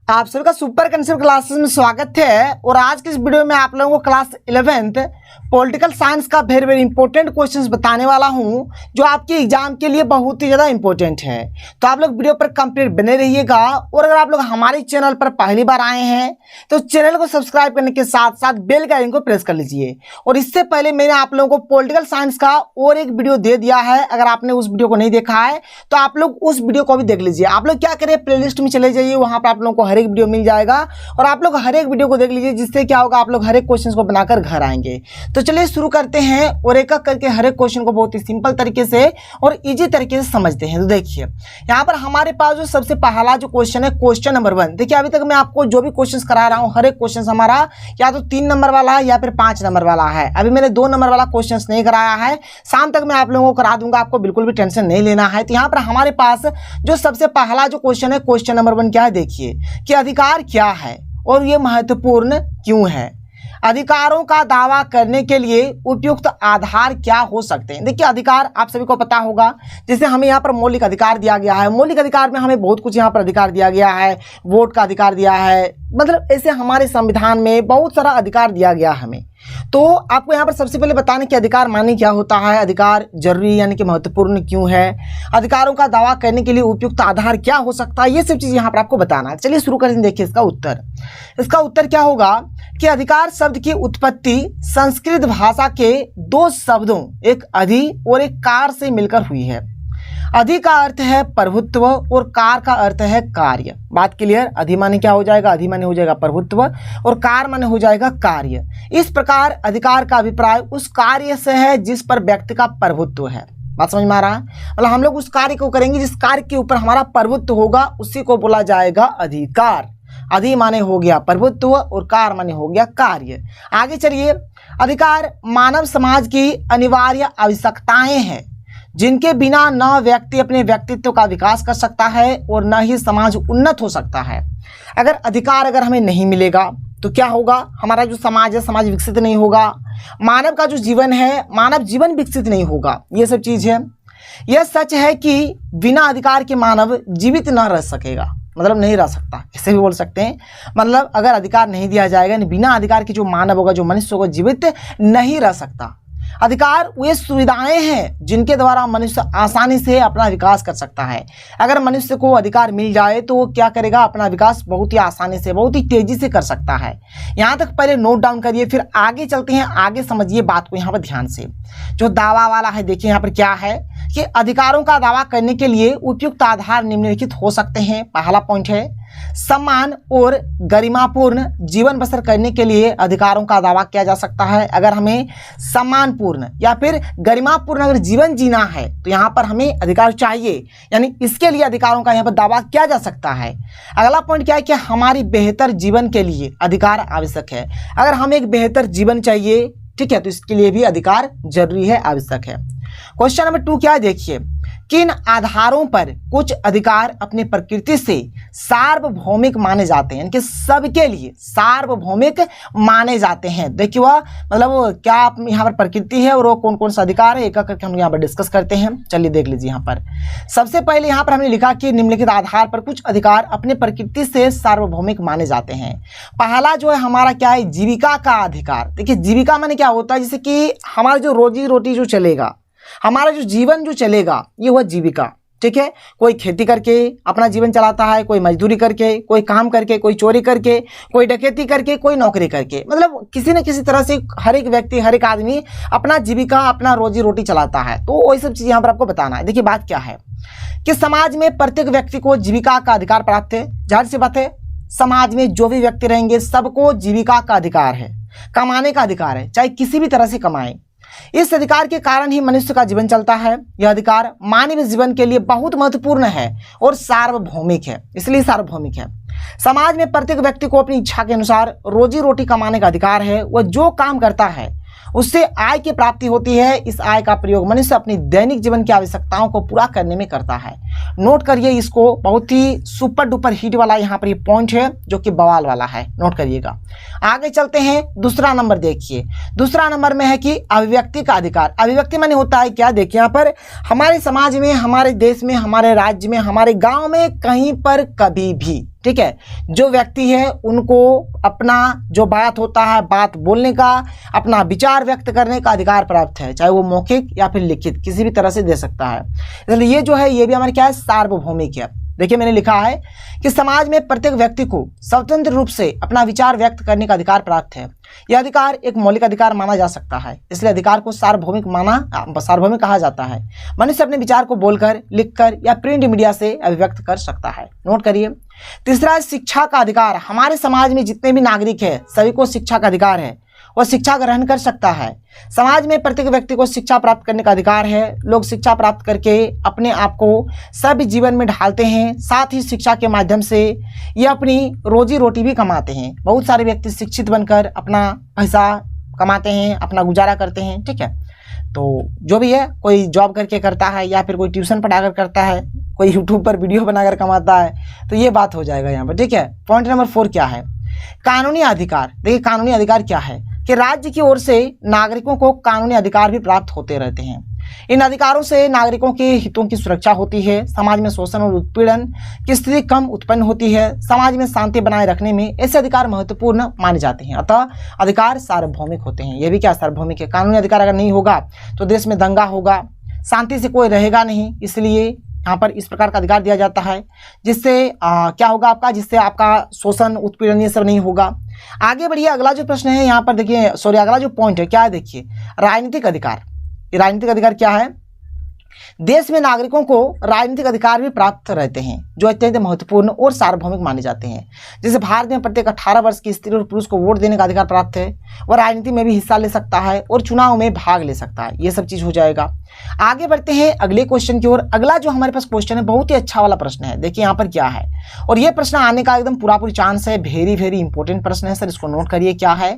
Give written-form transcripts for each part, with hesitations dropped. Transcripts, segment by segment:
आप सभी का सुपर कंसेप्ट क्लासेस में स्वागत है। और आज की इस वीडियो में आप लोगों को क्लास 11th पॉलिटिकल साइंस का वेरी वेरी इंपॉर्टेंट क्वेश्चंस बताने वाला हूं, जो आपके एग्जाम के लिए बहुत ही ज़्यादा इंपॉर्टेंट है। तो आप लोग वीडियो पर कंप्लीट बने रहिएगा। और अगर आप लोग हमारे चैनल पर पहली बार आए हैं तो चैनल को सब्सक्राइब करने के साथ साथ बेल का आइकन को प्रेस कर लीजिए। और इससे पहले मैंने आप लोगों को पॉलिटिकल साइंस का और एक वीडियो दे दिया है, अगर आपने उस वीडियो को नहीं देखा है तो आप लोग उस वीडियो को भी देख लीजिए। आप लोग क्या करें, प्लेलिस्ट में चले जाइए, वहां पर आप लोगों को हर एक वीडियो मिल जाएगा और आप लोग हर एक वीडियो को देख लीजिए, जिससे क्या होगा, आप लोग हर एक क्वेश्चन को बनाकर घर आएंगे। तो चलिए शुरू करते हैं और एक एक करके हर एक क्वेश्चन को बहुत ही सिंपल तरीके से और इजी तरीके से समझते हैं। तो देखिए यहाँ पर हमारे पास जो सबसे पहला जो क्वेश्चन है, क्वेश्चन नंबर 1। देखिए अभी तक मैं आपको जो भी क्वेश्चन करा रहा हूँ, हर एक क्वेश्चन हमारा या तो 3 नंबर वाला है या फिर 5 नंबर वाला है। अभी मैंने 2 नंबर वाला क्वेश्चन नहीं कराया है, शाम तक मैं आप लोगों को करा दूंगा, आपको बिल्कुल भी टेंशन नहीं लेना है। तो यहाँ पर हमारे पास जो सबसे पहला जो क्वेश्चन है, क्वेश्चन नंबर 1 क्या है, देखिए कि अधिकार क्या है और ये महत्वपूर्ण क्यों है। अधिकारों का दावा करने के लिए उपयुक्त आधार क्या हो सकते हैं। देखिए अधिकार आप सभी को पता होगा, जैसे हमें यहाँ पर मौलिक अधिकार दिया गया है। मौलिक अधिकार में हमें बहुत कुछ यहाँ पर अधिकार दिया गया है, वोट का अधिकार दिया है, मतलब ऐसे हमारे संविधान में बहुत सारा अधिकार दिया गया हमें। तो आपको यहाँ पर सबसे पहले बताने कि अधिकार माने क्या होता है, अधिकार जरूरी यानी कि महत्वपूर्ण क्यों है, अधिकारों का दावा करने के लिए उपयुक्त आधार क्या हो सकता है, ये सब चीज़ यहाँ पर आपको बताना है। चलिए शुरू करें। देखिए इसका उत्तर क्या होगा कि अधिकार शब्द की उत्पत्ति संस्कृत भाषा के 2 शब्दों, एक अधि और एक कार से मिलकर हुई है। अधि का अर्थ है प्रभुत्व और कार का अर्थ है कार्य। बात क्लियर। अधि माने क्या हो जाएगा, अधि माने हो जाएगा प्रभुत्व और कार माने हो जाएगा कार्य। इस प्रकार अधिकार का अभिप्राय उस कार्य से है जिस पर व्यक्ति का प्रभुत्व है। बात समझ में आ रहा है? मतलब हम लोग उस कार्य को करेंगे जिस कार्य के ऊपर हमारा प्रभुत्व होगा, उसी को बोला जाएगा अधिकार। अधि माने हो गया प्रभुत्व और कार माने हो गया कार्य। आगे चलिए। अधिकार मानव समाज की अनिवार्य आवश्यकताएं हैं, जिनके बिना न व्यक्ति अपने व्यक्तित्व का विकास कर सकता है और न ही समाज उन्नत हो सकता है। अगर अधिकार हमें नहीं मिलेगा तो क्या होगा, हमारा जो समाज है, समाज विकसित नहीं होगा। मानव का जो जीवन है, मानव जीवन विकसित नहीं होगा। ये सब चीज़ है। यह सच है कि बिना अधिकार के मानव जीवित न रह सकेगा, मतलब नहीं रह सकता, ऐसे भी बोल सकते हैं। मतलब अगर अधिकार नहीं दिया जाएगा, बिना अधिकार के जो मानव होगा, जो मनुष्य होगा, जीवित नहीं रह सकता। अधिकार वे सुविधाएं हैं जिनके द्वारा मनुष्य आसानी से अपना विकास कर सकता है। अगर मनुष्य को अधिकार मिल जाए तो वो क्या करेगा, अपना विकास बहुत ही आसानी से, बहुत ही तेजी से कर सकता है। यहाँ तक पहले नोट डाउन करिए, फिर आगे चलते हैं, आगे समझिए बात को यहाँ पर ध्यान से। जो दावा वाला है, देखिए यहाँ पर क्या है कि अधिकारों का दावा करने के लिए उपयुक्त आधार निम्नलिखित हो सकते हैं। पहला पॉइंट है सम्मान और गरिमापूर्ण जीवन बसर करने के लिए अधिकारों का दावा किया जा सकता है। अगर हमें सम्मानपूर्ण या फिर गरिमापूर्ण अगर जीवन जीना है तो यहाँ पर हमें अधिकार चाहिए, यानी इसके लिए अधिकारों का यहाँ पर दावा किया जा सकता है। अगला पॉइंट क्या है कि हमारी बेहतर जीवन के लिए अधिकार आवश्यक है। अगर हमें एक बेहतर जीवन चाहिए, ठीक है, तो इसके लिए भी अधिकार जरूरी है, आवश्यक है। क्वेश्चन नंबर 2 क्या है, देखिए किन आधारों पर कुछ अधिकार अपने प्रकृति से सार्वभौमिक माने जाते हैं, यानी कि सबके लिए सार्वभौमिक माने जाते हैं। देखिए वह मतलब क्या यहाँ पर प्रकृति है और वो कौन कौन सा अधिकार है, एक एक करके हम यहाँ पर डिस्कस करते हैं। चलिए देख लीजिए। यहाँ पर सबसे पहले यहाँ पर हमने लिखा कि निम्नलिखित आधार पर कुछ अधिकार अपने प्रकृति से सार्वभौमिक माने जाते हैं। पहला जो है हमारा क्या है, जीविका का अधिकार। देखिए जीविका माने क्या होता है, जैसे कि हमारा जो रोजी रोटी जो चलेगा, हमारा जो जीवन जो चलेगा, ये हुआ जीविका। ठीक है, कोई खेती करके अपना जीवन चलाता है, कोई मजदूरी करके, कोई काम करके, कोई चोरी करके, कोई डकैती करके, कोई नौकरी करके, मतलब किसी न किसी तरह से हर एक व्यक्ति, हर एक आदमी अपना जीविका, अपना रोजी रोटी चलाता है। तो वही सब चीज़ यहाँ पर आपको बताना है। देखिए बात क्या है कि समाज में प्रत्येक व्यक्ति को जीविका का अधिकार प्राप्त है। जाहिर सी बात है, समाज में जो भी व्यक्ति रहेंगे सबको जीविका का अधिकार है, कमाने का अधिकार है, चाहे किसी भी तरह से कमाएं। इस अधिकार के कारण ही मनुष्य का जीवन चलता है। यह अधिकार मानव जीवन के लिए बहुत महत्वपूर्ण है और सार्वभौमिक है, इसलिए सार्वभौमिक है। समाज में प्रत्येक व्यक्ति को अपनी इच्छा के अनुसार रोजी रोटी कमाने का अधिकार है। वह जो काम करता है उससे आय की प्राप्ति होती है। इस आय का प्रयोग मनुष्य अपनी दैनिक जीवन की आवश्यकताओं को पूरा करने में करता है। नोट करिए इसको, बहुत ही सुपर डुपर हिट वाला यहाँ पर ये पॉइंट है जो कि बवाल वाला है, नोट करिएगा। आगे चलते हैं, दूसरा नंबर देखिए। दूसरा नंबर में है कि अभिव्यक्ति का अधिकार। अभिव्यक्ति माने होता है क्या, देखिए यहाँ पर हमारे समाज में, हमारे देश में, हमारे राज्य में, हमारे गाँव में, कहीं पर कभी भी, ठीक है। जो व्यक्ति है उनको अपना जो बात होता है, बात बोलने का, अपना विचार व्यक्त करने का अधिकार प्राप्त है, चाहे वो मौखिक या फिर लिखित किसी भी तरह से दे सकता है। इसलिए ये जो है ये भी हमारे क्या है, सार्वभौमिक है। देखिए मैंने लिखा है कि समाज में प्रत्येक व्यक्ति को स्वतंत्र रूप से अपना विचार व्यक्त करने का अधिकार प्राप्त है। यह अधिकार एक मौलिक अधिकार माना जा सकता है, इसलिए अधिकार को सार्वभौमिक कहा जाता है। मनुष्य अपने विचार को बोलकर, लिखकर या प्रिंट मीडिया से अभिव्यक्त कर सकता है। नोट करिए। तीसरा, शिक्षा का अधिकार। हमारे समाज में जितने भी नागरिक हैं सभी को शिक्षा का अधिकार है, वह शिक्षा ग्रहण कर सकता है। समाज में प्रत्येक व्यक्ति को शिक्षा प्राप्त करने का अधिकार है। लोग शिक्षा प्राप्त करके अपने आप को सभी जीवन में ढालते हैं, साथ ही शिक्षा के माध्यम से ये अपनी रोजी रोटी भी कमाते हैं। बहुत सारे व्यक्ति शिक्षित बनकर अपना पैसा कमाते हैं, अपना गुजारा करते हैं, ठीक है। तो जो भी है, कोई जॉब करके करता है या फिर कोई ट्यूशन पढ़ाकर करता है, कोई यूट्यूब पर वीडियो बनाकर कमाता है, तो ये बात हो जाएगा यहाँ पर, ठीक है। पॉइंट नंबर 4 क्या है, कानूनी अधिकार। देखिए कानूनी अधिकार क्या है कि राज्य की ओर से नागरिकों को कानूनी अधिकार भी प्राप्त होते रहते हैं। इन अधिकारों से नागरिकों के हितों की सुरक्षा होती है, समाज में शोषण और उत्पीड़न की स्थिति कम उत्पन्न होती है, समाज में शांति बनाए रखने में ऐसे अधिकार महत्वपूर्ण माने जाते हैं। अतः अधिकार सार्वभौमिक होते हैं। ये भी क्या सार्वभौमिक है। कानूनी अधिकार अगर नहीं होगा तो देश में दंगा होगा, शांति से कोई रहेगा नहीं। इसलिए यहाँ पर इस प्रकार का अधिकार दिया जाता है जिससे क्या होगा आपका, जिससे आपका शोषण उत्पीड़न ये सब नहीं होगा। आगे बढ़िए। अगला जो प्रश्न है यहाँ पर देखिए, अगला जो पॉइंट है क्या है, देखिए राजनीतिक अधिकार। ये राजनीतिक अधिकार क्या है, देश में नागरिकों को राजनीतिक अधिकार भी प्राप्त रहते हैं जो अत्यंत महत्वपूर्ण और सार्वभौमिक माने जाते हैं। जैसे भारत में प्रत्येक 18 वर्ष की स्त्री और पुरुष को वोट देने का अधिकार प्राप्त है, वह राजनीति में भी हिस्सा ले सकता है और चुनाव में भाग ले सकता है। ये सब चीज हो जाएगा। आगे बढ़ते हैं अगले क्वेश्चन की ओर। अगला जो हमारे पास क्वेश्चन है बहुत ही अच्छा वाला प्रश्न है। देखिए यहाँ पर क्या है, और ये प्रश्न आने का एकदम पूरा चांस है। वेरी वेरी इंपॉर्टेंट प्रश्न है सर, इसको नोट करिए। क्या है,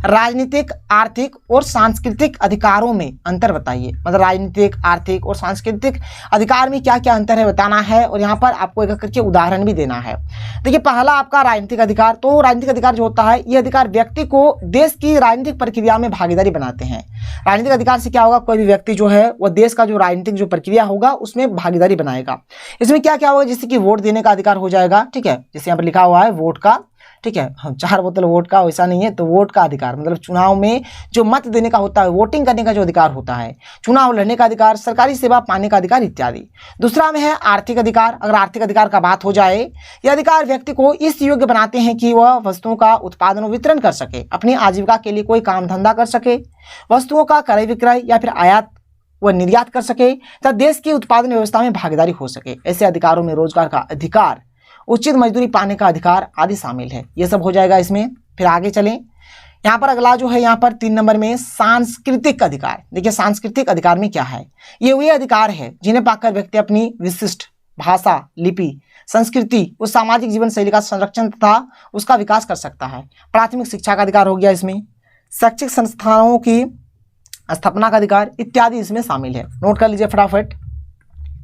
राजनीतिक, आर्थिक और सांस्कृतिक अधिकारों में अंतर बताइए। मतलब राजनीतिक, आर्थिक और सांस्कृतिक अधिकार में क्या क्या अंतर है बताना है, और यहाँ पर आपको एक करके उदाहरण भी देना है। देखिए पहला आपका राजनीतिक अधिकार। तो राजनीतिक अधिकार जो होता है, ये अधिकार व्यक्ति को देश की राजनीतिक प्रक्रिया में भागीदारी बनाते हैं। राजनीतिक अधिकार से क्या होगा, कोई भी व्यक्ति जो है वह देश का जो राजनीतिक जो प्रक्रिया होगा उसमें भागीदारी बनाएगा। इसमें क्या क्या होगा, जैसे कि वोट देने का अधिकार हो जाएगा, ठीक है, जैसे यहाँ पर लिखा हुआ है वोट का, ठीक है, 4 बोतल वोट का, वैसा नहीं है। तो वोट का अधिकार मतलब चुनाव में जो मत देने का होता है, वोटिंग करने का जो अधिकार होता है, चुनाव लड़ने का अधिकार, सरकारी सेवा पाने का अधिकार इत्यादि। दूसरा में है आर्थिक अधिकार। अगर आर्थिक अधिकार का बात हो जाए, यह अधिकार व्यक्ति को इस योग्य बनाते हैं कि वह वस्तुओं का उत्पादन और वितरण कर सके, अपनी आजीविका के लिए कोई काम धंधा कर सके, वस्तुओं का क्रय विक्रय या फिर आयात व निर्यात कर सके तथा देश की उत्पादन व्यवस्था में भागीदारी हो सके। ऐसे अधिकारों में रोजगार का अधिकार, उचित मजदूरी पाने का अधिकार आदि शामिल है। ये सब हो जाएगा इसमें। फिर आगे चलें, यहाँ पर अगला जो है, यहाँ पर 3 नंबर में सांस्कृतिक अधिकार। देखिए सांस्कृतिक अधिकार में क्या है, ये वे अधिकार है जिन्हें पाकर व्यक्ति अपनी विशिष्ट भाषा, लिपि, संस्कृति और सामाजिक जीवन शैली का संरक्षण तथा उसका विकास कर सकता है। प्राथमिक शिक्षा का अधिकार हो गया इसमें, शैक्षिक संस्थानों की स्थापना का अधिकार इत्यादि इसमें शामिल है। नोट कर लीजिए फटाफट।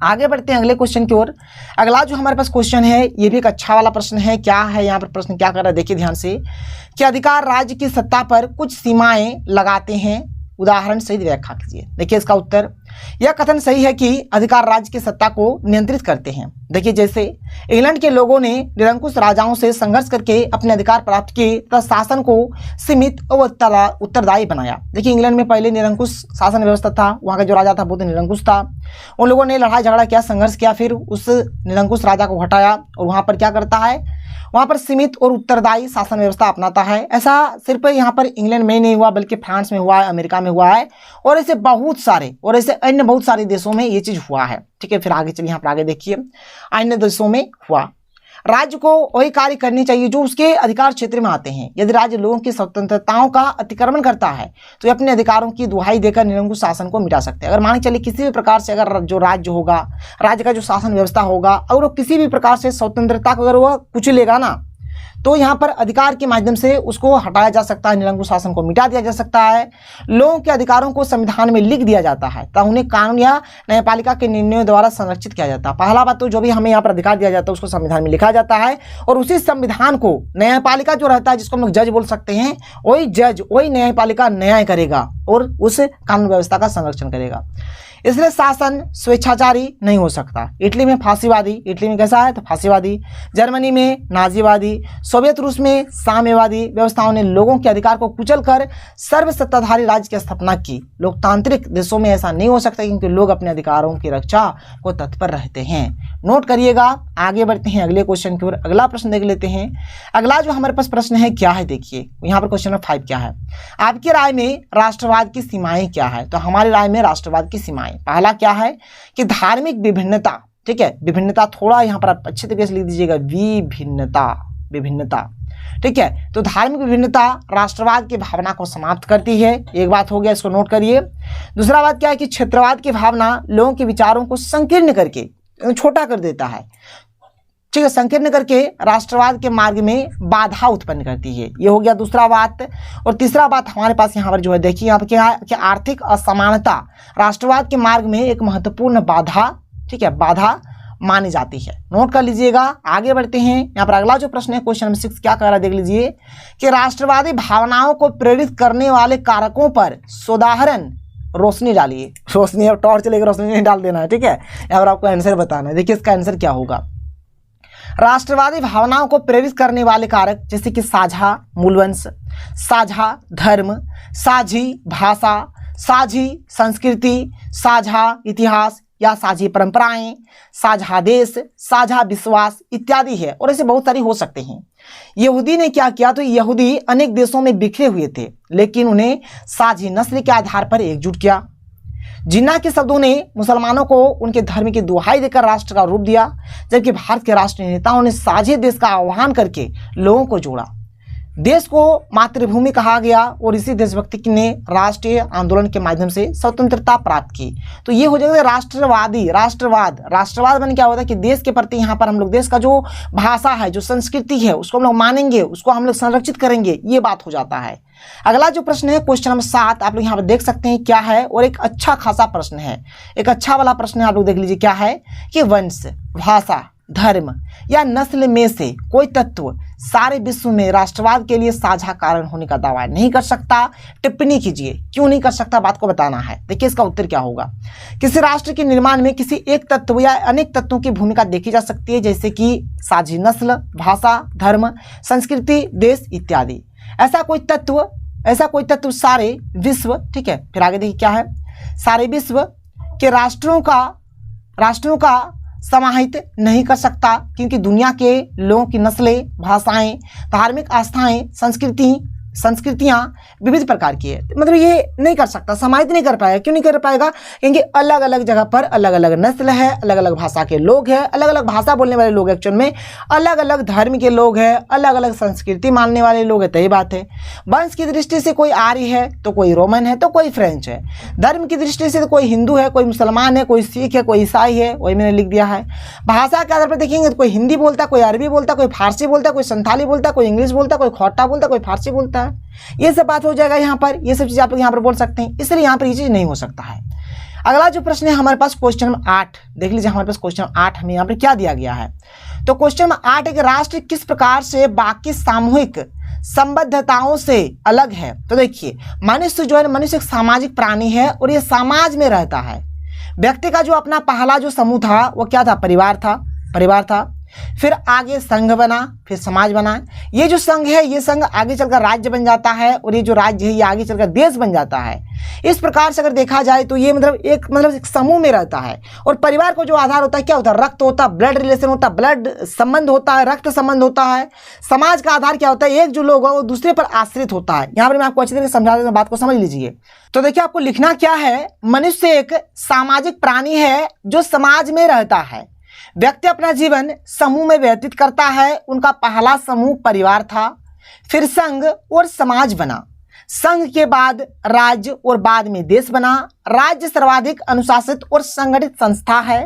आगे बढ़ते हैं अगले क्वेश्चन की ओर। अगला जो हमारे पास क्वेश्चन है ये भी एक अच्छा वाला प्रश्न है। क्या है यहाँ पर प्रश्न, क्या कर रहा है देखिए ध्यान से, कि अधिकार राज्य की सत्ता पर कुछ सीमाएं लगाते हैं, उदाहरण सहित व्याख्या कीजिए। देखिए इसका उत्तर, यह कथन सही है कि अधिकार राज्य की सत्ता को नियंत्रित करते हैं। देखिए जैसे इंग्लैंड के लोगों ने निरंकुश राजाओं से संघर्ष करके अपने अधिकार प्राप्त किए तथा शासन को सीमित और उत्तरदायी बनाया। देखिए इंग्लैंड में पहले निरंकुश शासन व्यवस्था था, वहाँ का जो राजा था वो तो निरंकुश था। उन लोगों ने लड़ाई झगड़ा किया, संघर्ष किया, फिर उस निरंकुश राजा को हटाया और वहाँ पर क्या करता है, वहाँ पर सीमित और उत्तरदायी शासन व्यवस्था अपनाता है। ऐसा सिर्फ यहाँ पर इंग्लैंड में नहीं हुआ बल्कि फ्रांस में हुआ है, अमेरिका में हुआ है, और ऐसे बहुत सारे और ऐसे अन्य बहुत सारे देशों में ये चीज हुआ है। ठीक है, फिर आगे चलिए, यहाँ पर आगे देखिए, अन्य देशों में हुआ। राज्य को वही कार्य करनी चाहिए जो उसके अधिकार क्षेत्र में आते हैं। यदि राज्य लोगों की स्वतंत्रताओं का अतिक्रमण करता है तो ये अपने अधिकारों की दुहाई देकर निरंकुश शासन को मिटा सकते हैं। अगर मान के चलिए किसी भी प्रकार से अगर जो राज्य होगा, राज्य का जो शासन व्यवस्था होगा, अगर वो किसी भी प्रकार से स्वतंत्रता को अगर वह कुचलेगा ना, तो यहाँ पर अधिकार के माध्यम से उसको हटाया जा सकता है, निरंकुश शासन को मिटा दिया जा सकता है। लोगों के अधिकारों को संविधान में लिख दिया जाता है तथा उन्हें कानून या न्यायपालिका के निर्णयों द्वारा संरक्षित किया जाता है। पहला बात तो जो भी हमें यहाँ पर अधिकार दिया जाता है उसको संविधान में लिखा जाता है, और उसी संविधान को न्यायपालिका जो रहता है, जिसको हम लोग जज बोल सकते हैं, वही जज, वही न्यायपालिका न्याय करेगा और उस कानून व्यवस्था का संरक्षण करेगा। इसलिए शासन स्वेच्छाचारी नहीं हो सकता। इटली में फांसीवादी, इटली में कैसा है तो फांसीवादी, जर्मनी में नाजीवादी, सोवियत रूस में साम्यवादी व्यवस्थाओं ने लोगों के अधिकार को कुचलकर सर्वसत्ताधारी राज्य की स्थापना की। लोकतांत्रिक देशों में ऐसा नहीं हो सकता क्योंकि लोग अपने अधिकारों की रक्षा को तत्पर रहते हैं। नोट करिएगा। आगे बढ़ते हैं अगले क्वेश्चन की ओर। अगला प्रश्न देख लेते हैं। अगला जो हमारे पास प्रश्न है क्या है, देखिए यहाँ पर क्वेश्चन नंबर 5 क्या है, आपकी राय में राष्ट्रवाद की सीमाएं क्या है। तो हमारी राय में राष्ट्रवाद की सीमाएं, पहला क्या है कि धार्मिक विभिन्नता, ठीक है, विभिन्नता थोड़ा यहाँ पर आप अच्छे तरीके से लिख दीजिएगा, विभिन्नता, विभिन्नता, ठीक है। तो धार्मिक विभिन्नता राष्ट्रवाद की भावना को समाप्त करती है, एक बात हो गया, इसको नोट करिए। दूसरा बात क्या है कि क्षेत्रवाद की भावना लोगों के विचारों को संकीर्ण करके छोटा कर देता है, ठीक है, संकीर्ण करके राष्ट्रवाद के मार्ग में बाधा उत्पन्न करती है, ये हो गया दूसरा बात। और तीसरा बात हमारे पास यहाँ पर जो है, देखिए यहाँ पर क्या है कि आर्थिक असमानता राष्ट्रवाद के मार्ग में एक महत्वपूर्ण बाधा, ठीक है, बाधा मानी जाती है। नोट कर लीजिएगा। आगे बढ़ते हैं। यहाँ पर अगला जो प्रश्न है क्वेश्चन नंबर 6 क्या कह रहा है, देख लीजिए कि राष्ट्रवादी भावनाओं को प्रेरित करने वाले कारकों पर सोदाहरण रोशनी डालिए। रोशनी अब टॉर्च लेकर रोशनी नहीं डाल देना है, ठीक है, यहाँ पर आपको आंसर बताना है। देखिए इसका आंसर क्या होगा। राष्ट्रवादी भावनाओं को प्रेरित करने वाले कारक जैसे कि साझा मूलवंश, साझा धर्म, साझी भाषा, साझी संस्कृति, साझा इतिहास या साझी परंपराएं, साझा देश, साझा विश्वास इत्यादि है, और ऐसे बहुत सारी हो सकते हैं। यहूदी ने क्या किया, तो यहूदी अनेक देशों में बिखरे हुए थे लेकिन उन्हें साझी नस्ल के आधार पर एकजुट किया। जिन्ना के शब्दों ने मुसलमानों को उनके धर्म की दुहाई देकर राष्ट्र का रूप दिया, जबकि भारत के राष्ट्रीय नेताओं ने साझी देश का आह्वान करके लोगों को जोड़ा। देश को मातृभूमि कहा गया और इसी देशभक्ति ने राष्ट्रीय आंदोलन के माध्यम से स्वतंत्रता प्राप्त की। तो ये हो जाएगा राष्ट्रवादी, राष्ट्रवाद मैंने क्या होता है कि देश के प्रति यहाँ पर हम लोग देश का जो भाषा है, जो संस्कृति है, उसको हम लोग मानेंगे, उसको हम लोग संरक्षित करेंगे, ये बात हो जाता है। अगला जो प्रश्न है क्वेश्चन नंबर 7 आप लोग यहाँ पर देख सकते हैं क्या है, और एक अच्छा खासा प्रश्न है, एक अच्छा वाला प्रश्न है, आप लोग देख लीजिए क्या है कि वंश, भाषा, धर्म या नस्ल में से कोई तत्व सारे विश्व में राष्ट्रवाद के लिए साझा कारण होने का दावा नहीं कर सकता। टिप्पणी कीजिए, क्यों नहीं कर सकता, बात को बताना है। देखिए इसका उत्तर क्या होगा। किसी राष्ट्र के निर्माण में किसी एक तत्व या अनेक तत्वों की भूमिका देखी जा सकती है, जैसे कि साझी नस्ल, भाषा, धर्म, संस्कृति, देश इत्यादि। ऐसा कोई तत्व सारे विश्व, ठीक है, फिर आगे देखिए क्या है, सारे विश्व के राष्ट्रों का समाहित नहीं कर सकता, क्योंकि दुनिया के लोगों की नस्लें, भाषाएं, धार्मिक आस्थाएं, संस्कृतियां विविध प्रकार की है, मतलब ये नहीं कर सकता, समाहित नहीं कर पाएगा। क्यों नहीं कर पाएगा, क्योंकि अलग अलग जगह पर अलग अलग नस्ल है, अलग अलग भाषा के लोग हैं, अलग अलग भाषा बोलने वाले लोग एक्चुअल में, अलग अलग धर्म के लोग हैं, अलग अलग संस्कृति मानने वाले लोग हैं, तो यही बात है। वंश की दृष्टि से कोई आर्य है तो कोई रोमन है तो कोई फ्रेंच है। धर्म की दृष्टि से तो कोई हिंदू है, कोई मुसलमान है, कोई सिख है, कोई ईसाई है, वही मैंने लिख दिया है। भाषा के आधार पर देखेंगे तो कोई हिंदी बोलता, कोई अरबी बोलता, कोई फारसी बोलता, कोई संथाली बोलता, कोई इंग्लिश बोलता, कोई खोटा बोलता, कोई फारसी बोलता है। ये सब बात हो जाएगा यहाँ पर, ये सब चीज आप लोग यहाँ पर बोल सकते हैं, इसलिए यहाँ पर ये चीज नहीं हो सकता है। अगला जो प्रश्न है हमारे पास क्वेश्चन नंबर 8 देख लीजिए। हमारे पास क्वेश्चन 8 हमें यहाँ पर क्या दिया गया है, तो क्वेश्चन नंबर 8 है कि राष्ट्र किस प्रकार से बाकी सामूहिक संबद्धताओं से अलग है। तो देखिए मनुष्य जो है, मनुष्य एक सामाजिक प्राणी है और ये समाज में रहता है। व्यक्ति का जो अपना पहला जो समूह था वो क्या था, परिवार था, फिर आगे संघ बना, फिर समाज बना। ये जो संघ है, ये संघ आगे चलकर राज्य बन जाता है, और ये जो राज्य है ये आगे चलकर देश बन जाता है। इस प्रकार से अगर देखा जाए तो ये मतलब एक समूह में रहता है। और परिवार को जो आधार होता है क्या होता है, रक्त होता है, ब्लड रिलेशन होता है, ब्लड संबंध होता है, रक्त संबंध होता है। समाज का आधार क्या होता है, एक जो लोग है वो दूसरे पर आश्रित होता है। यहाँ पर मैं आपको अच्छी तरह से समझा देता हूं, बात को समझ लीजिए। तो देखिए आपको लिखना क्या है, मनुष्य एक सामाजिक प्राणी है जो समाज में रहता है। व्यक्ति अपना जीवन समूह में व्यतीत करता है। उनका पहला समूह परिवार था, फिर संघ और समाज बना, संघ के बाद राज्य और बाद में देश बना। राज्य सर्वाधिक अनुशासित और संगठित संस्था है।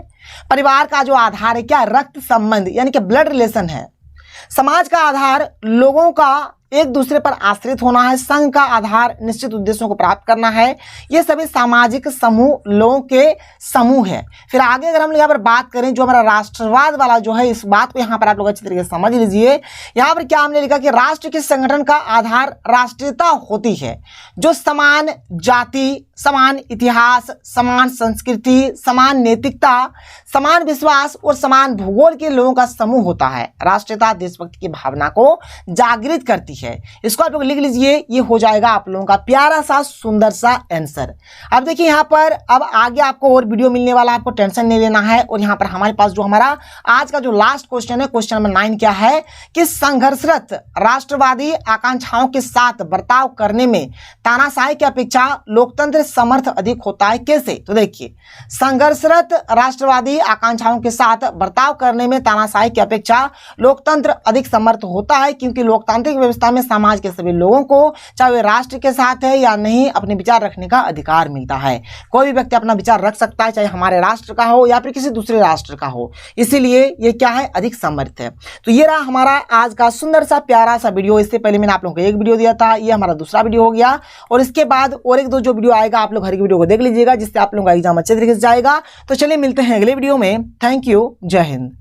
परिवार का जो आधार है क्या, रक्त संबंध यानी कि ब्लड रिलेशन है। समाज का आधार लोगों का एक दूसरे पर आश्रित होना है, संघ का आधार निश्चित उद्देश्यों को प्राप्त करना है, ये सभी सामाजिक समूह लोगों के समूह है। फिर आगे अगर हम यहाँ पर बात करें जो हमारा राष्ट्रवाद वाला जो है, इस बात को यहाँ पर आप लोग अच्छी तरीके से समझ लीजिए। यहाँ पर क्या हमने लिखा कि राष्ट्र के संगठन का आधार राष्ट्रीयता होती है, जो समान जाति, समान इतिहास, समान संस्कृति, समान नैतिकता, समान विश्वास और समान भूगोल के लोगों का समूह होता है। राष्ट्रीयता देशभक्ति की भावना को जागृत करती है। इसको आप लोग लिख लीजिए, ये हो जाएगा आप लोगों का प्यारा सा सुंदर सा आंसर। अब देखिए यहाँ पर अब आगे आपको और वीडियो मिलने वाला, आपको टेंशन नहीं लेना है। और यहाँ पर हमारे पास जो हमारा आज का जो लास्ट क्वेश्चन है, क्वेश्चन नंबर 9 क्या है कि संघर्षरत राष्ट्रवादी आकांक्षाओं के साथ बर्ताव करने में तानाशाही की अपेक्षा लोकतंत्र समर्थ अधिक होता है, कैसे? तो देखिए, संघर्षरत राष्ट्रवादी आकांक्षाओं के साथ बर्ताव करने में तानाशाही की अपेक्षा लोकतंत्र अधिक समर्थ होता है, क्योंकि लोकतांत्रिक व्यवस्था में समाज के सभी लोगों को, चाहे वे राष्ट्र के साथ है या नहीं, अपने विचार रखने का अधिकार मिलता है। कोई भी व्यक्ति अपना विचार रख सकता है, चाहे हमारे राष्ट्र का हो या फिर किसी दूसरे राष्ट्र का हो, इसीलिए ये क्या है, अधिक समर्थ है। तो ये रहा हमारा आज का सुंदर सा प्यारा सा वीडियो। इससे पहले मैंने आप लोगों को एक वीडियो दिया था, ये हमारा दूसरा वीडियो हो गया, और इसके बाद और एक दो जो वीडियो आएगा आप लोग हर एक वीडियो को देख लीजिएगा, जिससे आप लोगों का एग्जाम अच्छे तरीके से जाएगा। तो चलिए मिलते हैं अगले वीडियो में। थैंक यू, जय हिंद।